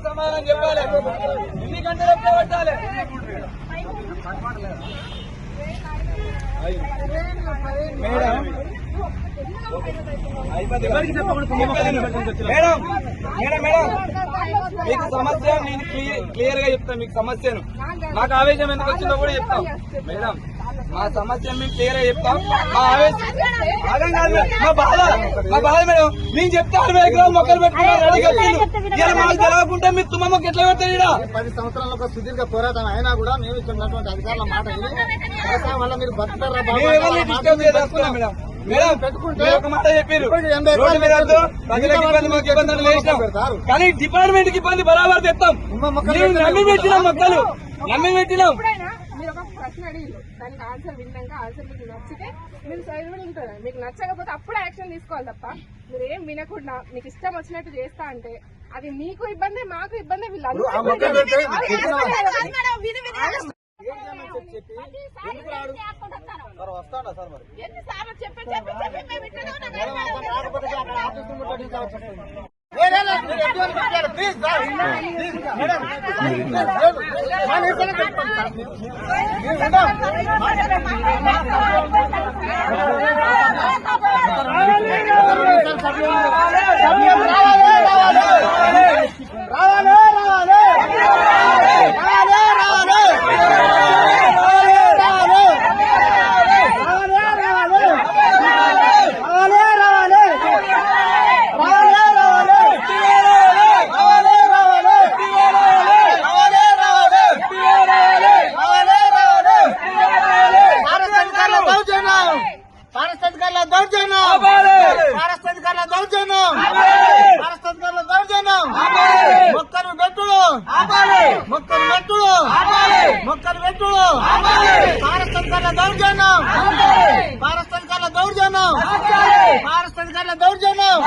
సమాధానం చెప్పాలి. ఎన్ని గంటలు పెట్టాలి? మేడం మీకు సమస్య నేను క్లియర్ గా చెప్తాను. మీకు సమస్యను మాకు ఆవేశం ఎందుకు వచ్చిందో కూడా చెప్తాం. మేడం మా సమస్య మేము క్లియర్ గా చెప్తాం. మా ఆవేశం అర్థం కాదు. మా బాధ మేడం నేను చెప్తే 60 ఎకరాలు మొక్కలు పెట్టుకున్నారు. ఇలా మాకు తెలవకుంటే మీరు తుమ్మ మొక్క ఎట్లా పెడతారు? 10 సంవత్సరాల ఒక సుదీర్ఘ పోరాటం అయినా కూడా మేము ఇచ్చినటువంటి అధికారుల మాట వల్ల మీరు బతుకుతారా మేడం. మేడం పెట్టుకుంటే ఒక మాట చెప్పారు, రోడ్డు మీద ప్రజలకు ఇబ్బంది, మాకు ఇబ్బందులు వేసినాం. కానీ డిపార్ట్మెంట్ కి ఇబ్బంది బరాబర్ తెస్తాం. నమ్మి పెట్టినాం, మొక్కలు నమ్మి పెట్టినాం. మీరు ఒక ప్రశ్న అడిగిరు, దానికి ఆన్సర్ విన్నాక ఆన్సర్ మీకు నచ్చితే మీరు సైలెంట్ ఉంటారు. మీకు నచ్చకపోతే అప్పుడే యాక్షన్ తీసుకోవాలి తప్ప మీరు ఏం వినకుండా మీకు ఇష్టం వచ్చినట్టు చేస్తా అంటే అది మీకు ఇబ్బంది, మాకు ఇబ్బంది. వీళ్ళందరూ వస్తాడా సార్ మరి మొక్కలు పెట్టుడు పారస్థానికాల దౌర్జన్యం